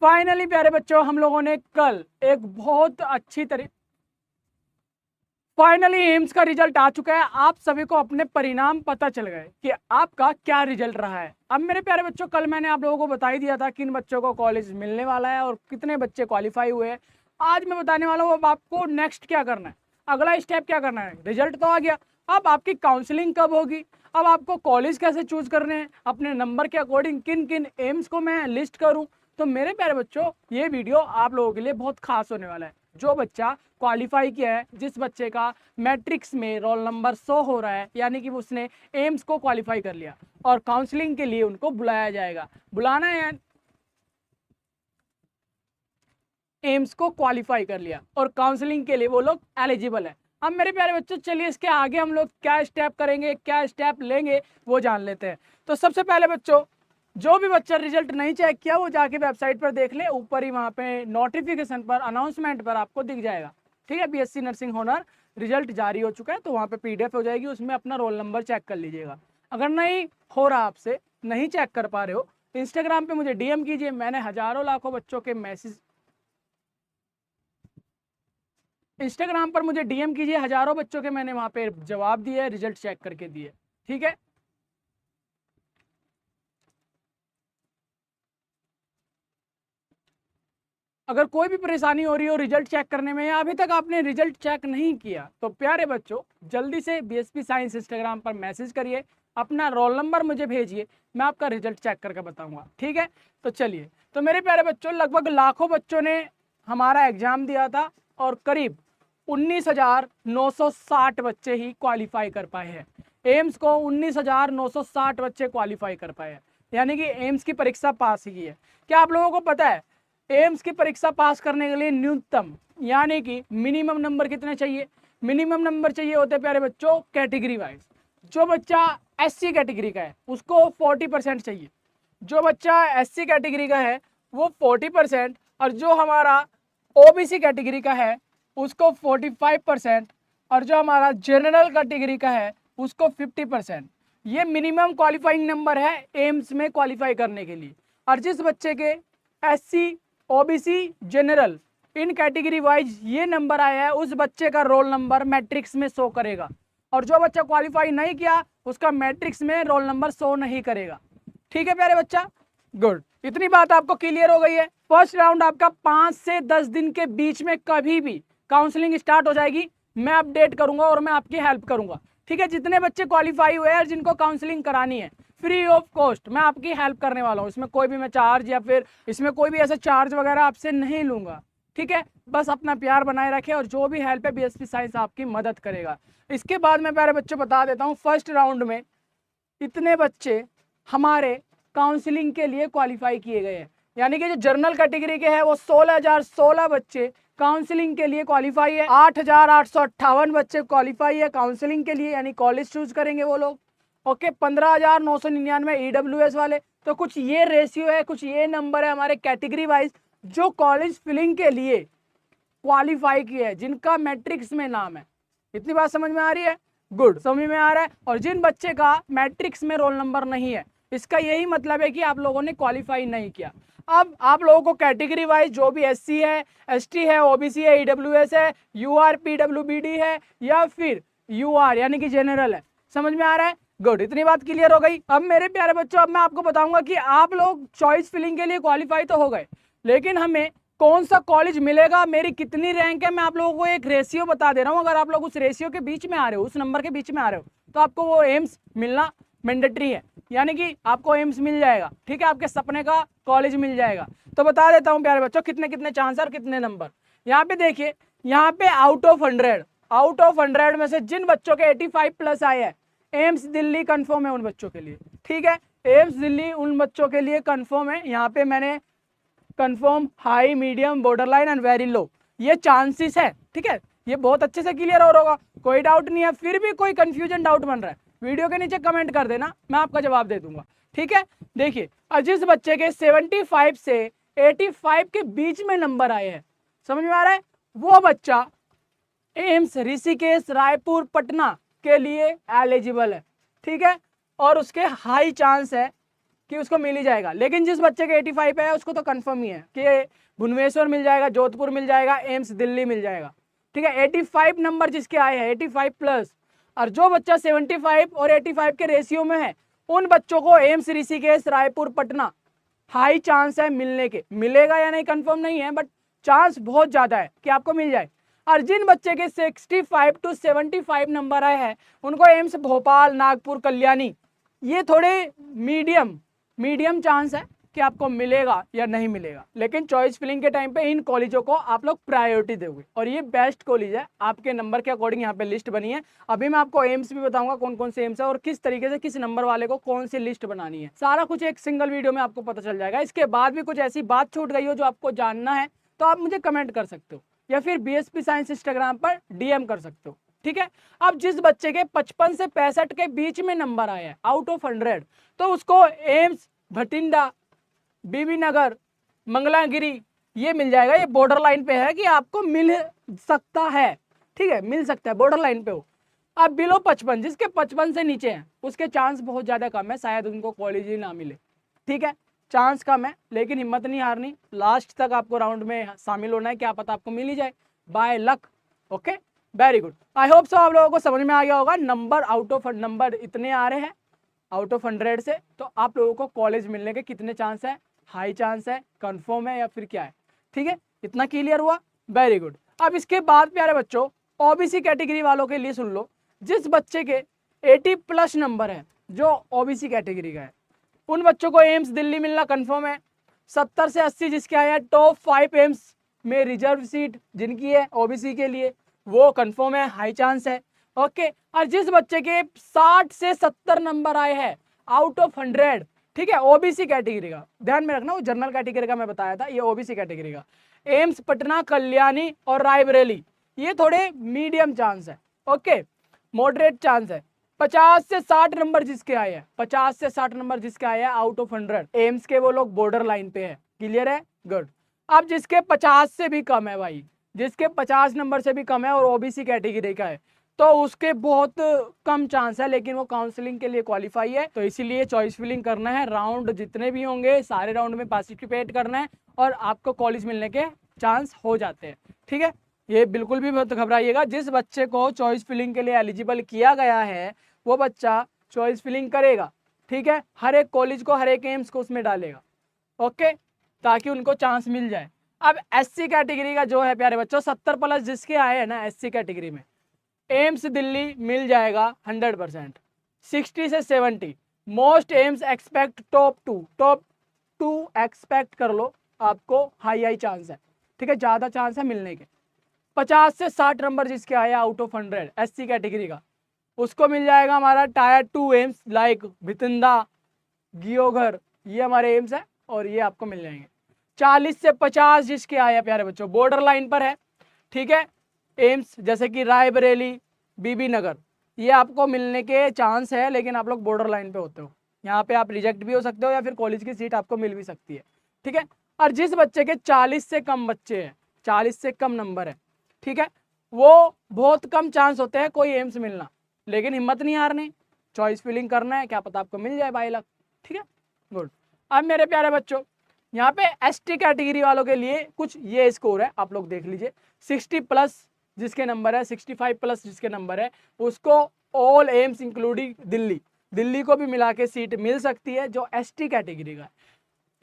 Finally प्यारे बच्चों, हम लोगों ने कल एक बहुत अच्छी फाइनली एम्स का रिजल्ट आ चुका है। आप सभी को अपने परिणाम पता चल गए कि आपका क्या रिजल्ट रहा है। अब मेरे प्यारे बच्चों, कल मैंने आप लोगों को बता ही दिया था किन बच्चों को कॉलेज मिलने वाला है और कितने बच्चे क्वालिफाई हुए हैं। आज मैं बताने वाला हूँ अब आपको नेक्स्ट क्या करना है, अगला स्टेप क्या करना है। रिजल्ट तो आ गया, अब आपकी काउंसलिंग कब होगी, अब आपको कॉलेज कैसे चूज करने हैं, अपने नंबर के अकॉर्डिंग किन किन एम्स को मैं लिस्ट करूं। तो मेरे प्यारे बच्चों, ये वीडियो आप लोगों के लिए बहुत खास होने वाला है। जो बच्चा क्वालिफाई किया है, जिस बच्चे का मैट्रिक्स में रोल नंबर 100 हो रहा है, यानी कि उसने एम्स को क्वालिफाई कर लिया और काउंसलिंग के लिए उनको बुलाया जाएगा। बुलाना है, एम्स को क्वालिफाई कर लिया और काउंसलिंग के लिए वो लोग एलिजिबल है। अब मेरे प्यारे बच्चों, चलिए इसके आगे हम लोग क्या स्टेप करेंगे, क्या स्टेप लेंगे, वो जान लेते हैं। तो सबसे पहले बच्चों, जो भी बच्चा रिजल्ट नहीं चेक किया वो जाके वेबसाइट पर देख ले, ऊपर ही वहाँ पे नोटिफिकेशन पर, अनाउंसमेंट पर आपको दिख जाएगा। ठीक है, बीएससी नर्सिंग होनर रिजल्ट जारी हो चुका है, तो वहाँ पे पीडीएफ हो जाएगी, उसमें अपना रोल नंबर चेक कर लीजिएगा। अगर नहीं हो रहा, आपसे नहीं चेक कर पा रहे हो, इंस्टाग्राम पे मुझे डीएम कीजिए। मैंने हजारों लाखों बच्चों के मैसेज, इंस्टाग्राम पर मुझे डीएम कीजिए, हजारों बच्चों के मैंने वहां पे जवाब दिए, रिजल्ट चेक करके दिए। ठीक है, अगर कोई भी परेशानी हो रही हो रिजल्ट चेक करने में या अभी तक आपने रिजल्ट चेक नहीं किया, तो प्यारे बच्चों जल्दी से बीएसपी साइंस इंस्टाग्राम पर मैसेज करिए, अपना रोल नंबर मुझे भेजिए, मैं आपका रिजल्ट चेक करके बताऊंगा। ठीक है, तो चलिए। तो मेरे प्यारे बच्चों, लगभग लाखों बच्चों ने हमारा एग्जाम दिया था और करीब 19,960 बच्चे ही क्वालिफाई कर पाए हैं। एम्स को 19,960 बच्चे क्वालिफाई कर पाए हैं, यानी कि एम्स की परीक्षा पास ही की है। क्या आप लोगों को पता है एम्स की परीक्षा पास करने के लिए न्यूनतम यानी कि मिनिमम नंबर कितने चाहिए? मिनिमम नंबर चाहिए होते प्यारे बच्चों कैटेगरी वाइज। जो बच्चा एससी कैटेगरी का है उसको 40% चाहिए, जो बच्चा एससी कैटेगरी का है वो 40%, और जो हमारा ओबीसी कैटेगरी का है उसको 45%, और जो हमारा जनरल कैटेगरी का है उसको 50%। ये मिनिमम क्वालिफाइंग नंबर है एम्स में क्वालिफाई करने के लिए। और जिस बच्चे के SC, OBC, general in category wise ये नंबर आया है, उस बच्चे का रोल नंबर मैट्रिक्स में शो करेगा, और जो बच्चा क्वालिफाई नहीं किया उसका मैट्रिक्स में रोल नंबर शो नहीं करेगा। ठीक है प्यारे बच्चा, गुड। इतनी बात आपको क्लियर हो गई है। फर्स्ट राउंड आपका 5 से 10 दिन के बीच में कभी भी काउंसलिंग स्टार्ट हो जाएगी, मैं अपडेट करूंगा और मैं आपकी हेल्प करूंगा। ठीक है, जितने बच्चे क्वालिफाई हुए हैं जिनको काउंसलिंग करानी है, फ्री ऑफ कॉस्ट मैं आपकी हेल्प करने वाला हूँ। इसमें कोई भी मैं चार्ज या फिर इसमें कोई भी ऐसा चार्ज वगैरह आपसे नहीं लूंगा। ठीक है, बस अपना प्यार बनाए रखें और जो भी हेल्प है बीएसपी साइंस आपकी मदद करेगा। इसके बाद मैं प्यारे बच्चों बता देता हूँ, फर्स्ट राउंड में इतने बच्चे हमारे काउंसलिंग के लिए क्वालिफाई किए गए हैं, यानी कि जो जर्नल कैटेगरी के हैं वो 16,016 बच्चे काउंसलिंग के लिए क्वालिफाई है, 8,858 बच्चे क्वालिफाई है काउंसलिंग के लिए, यानी कॉलेज चूज करेंगे वो लोग। ओके, 15,999 ईडब्ल्यूएस वाले। तो कुछ ये रेशियो है, कुछ ये नंबर है हमारे कैटेगरी वाइज जो कॉलेज फिलिंग के लिए क्वालिफाई किए हैं, जिनका मैट्रिक्स में नाम है। इतनी बात समझ में आ रही है? गुड, समझ में आ रहा है। और जिन बच्चे का मैट्रिक्स में रोल नंबर नहीं है, इसका यही मतलब है कि आप लोगों ने क्वालिफाई नहीं किया। अब आप लोगों को कैटेगरी वाइज जो भी एससी है, एसटी है, ओबीसी है, ईडब्ल्यूएस है, यूआर, पीडब्ल्यूबीडी है या फिर यूआर यानी कि जनरल है, समझ में आ रहा है? गुड, इतनी बात क्लियर हो गई। अब मेरे प्यारे बच्चों, अब मैं आपको बताऊंगा कि आप लोग चॉइस फिलिंग के लिए क्वालिफाई तो हो गए, लेकिन हमें कौन सा कॉलेज मिलेगा, मेरी कितनी रैंक है, मैं आप लोगों को एक रेशियो बता दे रहा हूं। अगर आप लोग उस रेशियो के बीच में आ रहे हो, उस नंबर के बीच में आ रहे हो, तो आपको वो एम्स मिलना मैंडेटरी है, यानी कि आपको एम्स मिल जाएगा। ठीक है, आपके सपने का कॉलेज मिल जाएगा। तो बता देता हूं प्यारे बच्चों कितने कितने चांस और कितने नंबर। यहाँ पे देखिए, यहाँ पे आउट ऑफ 100 में से जिन बच्चों के 85 प्लस आए हैं, एम्स दिल्ली कंफर्म है उन बच्चों के लिए। ठीक है, एम्स दिल्ली उन बच्चों के लिए कंफर्म है। यहाँ पे मैंने confirm, high, medium, borderline and very low, ये चांसेस है। ठीक है, ये बहुत अच्छे से क्लियर हो रहा होगा, कोई डाउट नहीं है। फिर भी कोई कंफ्यूजन डाउट बन रहा है, वीडियो के नीचे कमेंट कर देना, मैं आपका जवाब दे दूंगा। ठीक है, देखिए, जिस बच्चे के 75 से 85 के बीच में नंबर आए हैं, समझ में आ रहा है, वो बच्चा एम्स ऋषिकेश, रायपुर, पटना के लिए एलिजिबल है। ठीक है, और उसके हाई चांस है कि उसको मिल ही जाएगा, लेकिन जिस बच्चे के 85 पे है उसको तो कंफर्म ही है कि भुवनेश्वर मिल जाएगा, जोधपुर मिल जाएगा, एम्स दिल्ली मिल जाएगा। ठीक है, 85 नंबर जिसके आए हैं 85 प्लस, और जो बच्चा 75 और 85 के रेशियो में है उन बच्चों को AIIMS Rishikesh, Raipur, Patna high chance है मिलने के। मिलेगा या नहीं कंफर्म नहीं है, बट चांस बहुत ज्यादा है कि आपको मिल जाए। और जिन बच्चे के 65 to 75 नंबर आए हैं उनको एम्स भोपाल, नागपुर, कल्याणी, ये थोड़े मीडियम चांस है कि आपको मिलेगा या नहीं मिलेगा। लेकिन चॉइस फिलिंग के टाइम पे इन कॉलेजों को आप लोग प्रायोरिटी दोगे, और ये बेस्ट कॉलेज है आपके नंबर के अकॉर्डिंग। यहाँ पे लिस्ट बनी है, अभी मैं आपको एम्स भी बताऊंगा कौन कौन से एम्स है और किस तरीके से किस नंबर वाले को कौन सी लिस्ट बनानी है, सारा कुछ एक सिंगल वीडियो में आपको पता चल जाएगा। इसके बाद भी कुछ ऐसी बात छूट गई हो जो आपको जानना है तो आप मुझे कमेंट कर सकते हो, या फिर BSP साइंस इंस्टाग्राम पर DM कर सकते हो। ठीक है, अब जिस बच्चे के 55 से 65 के बीच में नंबर आया है आउट ऑफ 100, तो उसको एम्स भटिंडा, बीबी नगर, मंगलागिरी ये मिल जाएगा। ये बॉर्डर लाइन पे है कि आपको मिल सकता है। ठीक है, मिल सकता है, बॉर्डर लाइन पे हो। अब बिलो 55, जिसके 55 से नीचे हैं उसके चांस बहुत ज्यादा कम है, शायद उनको कॉलेज ही ना मिले। ठीक है, चांस कम है, लेकिन हिम्मत नहीं हारनी, लास्ट तक आपको राउंड में शामिल होना है, क्या पता आपको मिल ही जाए by luck. Okay, very good, I hope so आप लोगों को समझ में आ गया होगा। नंबर आउट ऑफ नंबर इतने आ रहे हैं आउट ऑफ 100 से, तो आप लोगों को कॉलेज मिलने के कितने चांस है, हाई चांस है, कंफर्म है या फिर क्या है। ठीक है, इतना क्लियर हुआ, वेरी गुड। अब इसके बाद प्यारे बच्चों OBC कैटेगरी वालों के लिए सुन लो, जिस बच्चे के 80 प्लस नंबर है जो OBC कैटेगरी का है उन बच्चों को एम्स दिल्ली मिलना कंफर्म है। 70 से 80 जिसके आए हैं टॉप 5 एम्स में रिजर्व सीट जिनकी है OBC के लिए वो कंफर्म है, हाई चांस है। ओके, और जिस बच्चे के 60 से 70 नंबर आए हैं आउट ऑफ 100, ठीक है, OBC कैटेगरी का ध्यान में रखना, वो जनरल कैटेगरी का मैं बताया था, ये OBC कैटेगरी का, एम्स पटना, कल्याणी और रायबरेली ये थोड़े मीडियम चांस है। ओके, मॉडरेट चांस है। 50 से 60 नंबर जिसके आए हैं, 50 से 60 नंबर जिसके आए हैं आउट ऑफ 100 एम्स के, वो लोग बॉर्डर लाइन पे है। क्लियर है, गुड। अब जिसके 50 से भी कम है भाई, जिसके 50 नंबर से भी कम है और OBC कैटेगरी का है, तो उसके बहुत कम चांस है, लेकिन वो काउंसलिंग के लिए क्वालिफाई है। तो इसीलिए चॉइस फिलिंग करना है, राउंड जितने भी होंगे सारे राउंड में पार्टिसिपेट करना है और आपको कॉलेज मिलने के चांस हो जाते हैं। ठीक है, ये बिल्कुल भी मत घबराइएगा, जिस बच्चे को चॉइस फिलिंग के लिए एलिजिबल किया गया है वो बच्चा चॉइस फिलिंग करेगा। ठीक है, हर एक कॉलेज को, हर एक एम्स को उसमें डालेगा। ओके, ताकि उनको चांस मिल जाए। अब SC कैटेगरी का जो है प्यारे बच्चों, 70 प्लस जिसके आए हैं ना SC कैटेगरी में, एम्स दिल्ली मिल जाएगा 100%। 60 से 70 most AIIMS expect top two expect कर लो, आपको हाई चांस है। ठीक है, ज्यादा चांस है मिलने के। 50 से 60 नंबर जिसके आया आउट ऑफ 100 SC कैटेगरी का, उसको मिल जाएगा हमारा टायर 2 एम्स लाइक भितिंदा, गियोघर, ये हमारे एम्स है और ये आपको मिल जाएंगे। 40 से 50 जिसके आया प्यारे बच्चों बॉर्डर लाइन पर है। ठीक है, एम्स जैसे कि रायबरेली, बीबी नगर, ये आपको मिलने के चांस है, लेकिन आप लोग बॉर्डर लाइन पे होते हो, यहाँ पे आप रिजेक्ट भी हो सकते हो या फिर कॉलेज की सीट आपको मिल भी सकती है। ठीक है, और जिस बच्चे के 40 से कम बच्चे हैं, 40 से कम नंबर है, ठीक है, वो बहुत कम चांस होते हैं कोई एम्स मिलना, लेकिन हिम्मत नहीं हारनी, चॉइस फिलिंग करना है, क्या पता आपको मिल जाए बाई लक। ठीक है, गुड। अब मेरे प्यारे बच्चों यहाँ पे ST कैटेगरी वालों के लिए कुछ ये स्कोर है, आप लोग देख लीजिए। 60 प्लस जिसके नंबर है, 65 प्लस जिसके नंबर है, उसको ऑल एम्स इंक्लूडिंग दिल्ली को भी मिला के सीट मिल सकती है जो ST कैटेगरी का है।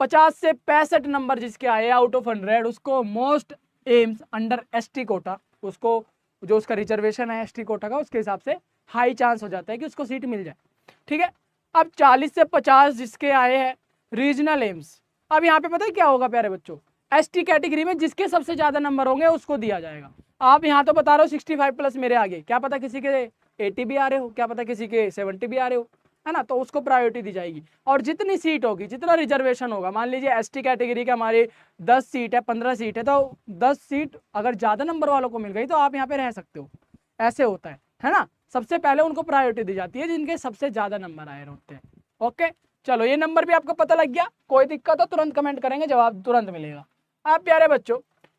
50 से 65 नंबर जिसके आए आउट ऑफ 100, उसको most AIIMS under ST quota, उसको जो उसका रिजर्वेशन है ST कोटा का, उसके हिसाब से हाई चांस हो जाता है कि उसको सीट मिल जाए। ठीक है, अब 40 से 50 जिसके आए हैं रीजनल एम्स, अब यहाँ पे पता है क्या होगा प्यारे बच्चों, ST कैटेगरी में जिसके सबसे ज्यादा नंबर होंगे उसको दिया जाएगा। आप यहाँ तो बता रहे हो 65 प्लस मेरे आगे, क्या पता किसी के 80 भी आ रहे हो, क्या पता किसी के 70 भी आ रहे हो, है ना, तो उसको प्रायोरिटी दी जाएगी। और जितनी सीट होगी, जितना रिजर्वेशन होगा, मान लीजिए ST कैटेगरी के हमारे 10 सीट है, 15 सीट है, तो 10 सीट अगर ज्यादा नंबर वालों को मिल गई तो आप यहाँ पे रह सकते हो, ऐसे होता है ना। सबसे पहले उनको प्रायोरिटी दी जाती है जिनके सबसे ज्यादा नंबर आए होते हैं। ओके, चलो ये नंबर भी आपको पता लग गया, कोई दिक्कत हो तुरंत कमेंट करेंगे, जवाब तुरंत मिलेगा। अब प्यारे बच्चों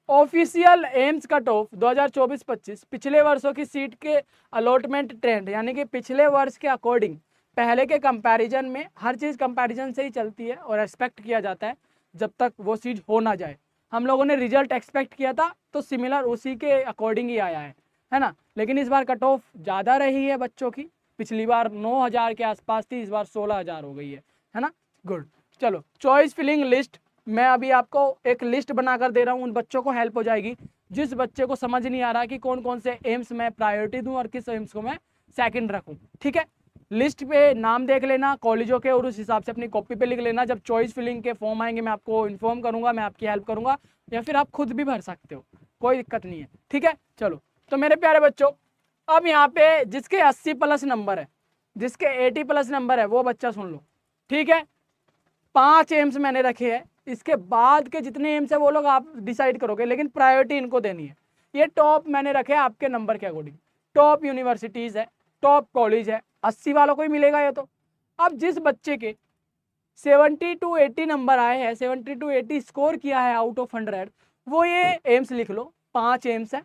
ऑफिशियल एम्स कट ऑफ 2024-25 पिछले वर्षों की सीट के अलॉटमेंट ट्रेंड, यानी कि पिछले वर्ष के अकॉर्डिंग पहले के कंपैरिजन में हर चीज़ कंपैरिजन से ही चलती है और एक्सपेक्ट किया जाता है जब तक वो चीज़ हो ना जाए। हम लोगों ने रिजल्ट एक्सपेक्ट किया था तो सिमिलर उसी के अकॉर्डिंग ही आया है ना। लेकिन इस बार कट ऑफ ज़्यादा रही है बच्चों की, पिछली बार 9,000 के आसपास थी, इस बार 16,000 हो गई है ना। गुड। चलो चॉइस फिलिंग लिस्ट, मैं अभी आपको एक लिस्ट बनाकर दे रहा हूँ, उन बच्चों को हेल्प हो जाएगी जिस बच्चे को समझ नहीं आ रहा कि कौन कौन से एम्स मैं प्रायोरिटी दूं और किस एम्स को मैं सेकंड रखूं। ठीक है, लिस्ट पे नाम देख लेना कॉलेजों के और उस हिसाब से अपनी कॉपी पे लिख लेना। जब चॉइस फिलिंग के फॉर्म आएंगे मैं आपको इन्फॉर्म करूंगा, मैं आपकी हेल्प करूंगा, या फिर आप खुद भी भर सकते हो, कोई दिक्कत नहीं है। ठीक है, चलो तो मेरे प्यारे बच्चों, अब यहाँ पे जिसके 80+ नंबर है, जिसके 80+ नंबर है वो बच्चा सुन लो। ठीक है, 5 एम्स मैंने रखे हैं, इसके बाद के जितने एम्स है वो लोग आप डिसाइड करोगे, लेकिन प्रायोरिटी इनको देनी है। ये टॉप मैंने रखे हैं आपके नंबर के अकॉर्डिंग, टॉप यूनिवर्सिटीज़ है, टॉप कॉलेज है, 80 वालों को ही मिलेगा ये तो। अब जिस बच्चे के 70 to 80 नंबर आए हैं, 70 to 80 स्कोर किया है आउट ऑफ 100, वो ये एम्स लिख लो। 5 एम्स है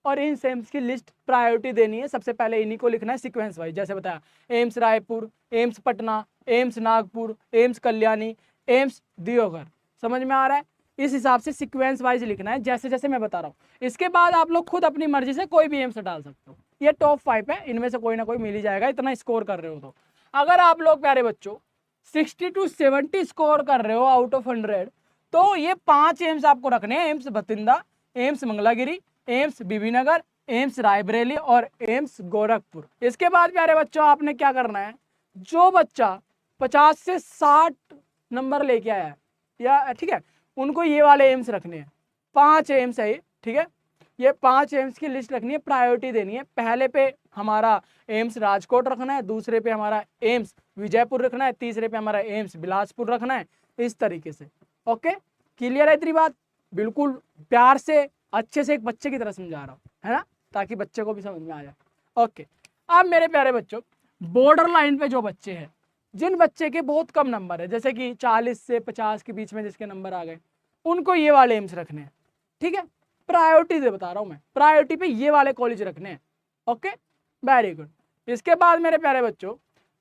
और इन एम्स की लिस्ट प्रायोरिटी देनी है। सबसे पहले इन्हीं को लिखना है सीक्वेंस वाइज, जैसे बताया AIIMS Raipur, AIIMS Patna, AIIMS Nagpur, AIIMS Kalyani, AIIMS Deoghar. समझ में आ रहा है? इस हिसाब से सीक्वेंस वाइज लिखना है जैसे जैसे मैं बता रहा हूँ। इसके बाद आप लोग खुद अपनी मर्जी से कोई भी एम्स डाल सकते हो। ये टॉप 5 है, इनमें से कोई ना कोई मिल ही जाएगा, इतना स्कोर कर रहे हो तो। अगर आप लोग प्यारे बच्चों 60 to 70 स्कोर कर रहे हो आउट ऑफ 100, तो ये 5 एम्स आपको रखने हैं, AIIMS Bathinda, AIIMS Mangalagiri, AIIMS Bibinagar, AIIMS Raebareli और एम्स गोरखपुर। इसके बाद प्यारे बच्चों आपने क्या करना है, जो बच्चा 50 से 60 नंबर लेके आया है या ठीक है, उनको ये वाले एम्स रखने हैं। 5 एम्स है ये, ठीक है, ये 5 एम्स की लिस्ट रखनी है, प्रायोरिटी देनी है। पहले पे हमारा एम्स राजकोट रखना है, दूसरे पे हमारा एम्स विजयपुर रखना है, तीसरे पे हमारा एम्स बिलासपुर रखना है, इस तरीके से। ओके, क्लियर है इतनी बात? बिल्कुल प्यार से अच्छे से एक बच्चे की तरह समझा रहा हूँ, है ना, ताकि बच्चे को भी समझ में आ जाए। ओके, अब मेरे प्यारे बच्चों, बॉर्डर लाइन पे जो बच्चे हैं, जिन बच्चे के बहुत कम नंबर है, जैसे कि 40 से 50 के बीच में जिसके नंबर आ गए, उनको ये वाले एम्स रखने हैं। ठीक है, प्रायोरिटी से बता रहा हूँ मैं, प्रायोरिटी पे ये वाले कॉलेज रखने हैं। Okay, very good. इसके बाद मेरे प्यारे बच्चों,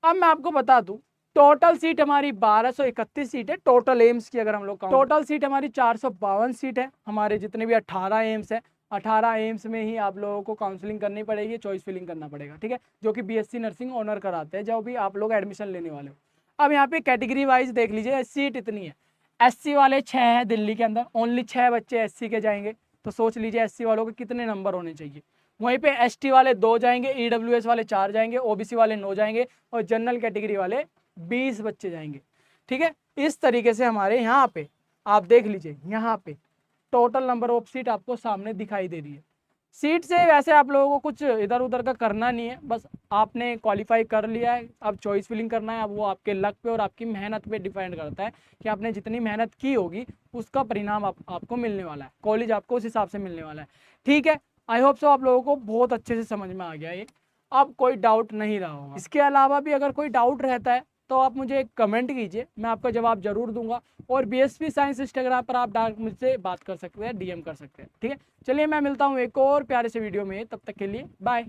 अब मैं आपको बता दूं, टोटल सीट हमारी 1231 सीट है टोटल एम्स की। अगर हम लोग टोटल सीट हमारी 452 सीट है, हमारे जितने भी 18 एम्स है, 18 एम्स में ही आप लोगों को काउंसलिंग करनी पड़ेगी, चॉइस फिलिंग करना पड़ेगा। ठीक है, जो कि बीएससी नर्सिंग ऑनर कराते हैं जब भी आप लोग एडमिशन लेने वाले हो। अब यहाँ पे कैटेगरी वाइज देख लीजिए, सीट इतनी है। एससी वाले 6 है दिल्ली के अंदर, ओनली 6 बच्चे एससी के जाएंगे, तो सोच लीजिए एससी वालों के कितने नंबर होने चाहिए। वहीं पे एसटी वाले 2 जाएंगे, ईडब्ल्यूएस वाले 4 जाएंगे, ओबीसी वाले 9 जाएंगे और जनरल कैटेगरी वाले 20 बच्चे जाएंगे। ठीक है, इस तरीके से हमारे यहाँ पे आप देख लीजिए, यहाँ पे टोटल नंबर ऑफ सीट आपको सामने दिखाई दे रही है। सीट से वैसे आप लोगों को कुछ इधर उधर का करना नहीं है, बस आपने क्वालिफाई कर लिया है, अब चॉइस फिलिंग करना है। अब वो आपके लक पे और आपकी मेहनत पे डिपेंड करता है कि आपने जितनी मेहनत की होगी उसका परिणाम आपको मिलने वाला है, कॉलेज आपको उस हिसाब से मिलने वाला है। ठीक है, आई होप सो आप लोगों को बहुत अच्छे से समझ में आ गया ये, अब कोई डाउट नहीं रहा होगा। इसके अलावा भी अगर कोई डाउट रहता है तो आप मुझे कमेंट कीजिए, मैं आपका जवाब जरूर दूंगा। और बीएसपी साइंस इंस्टाग्राम पर आप डायरेक्ट मुझसे बात कर सकते हैं, डीएम कर सकते हैं। ठीक है, चलिए मैं मिलता हूँ एक और प्यारे से वीडियो में, तब तक के लिए बाय।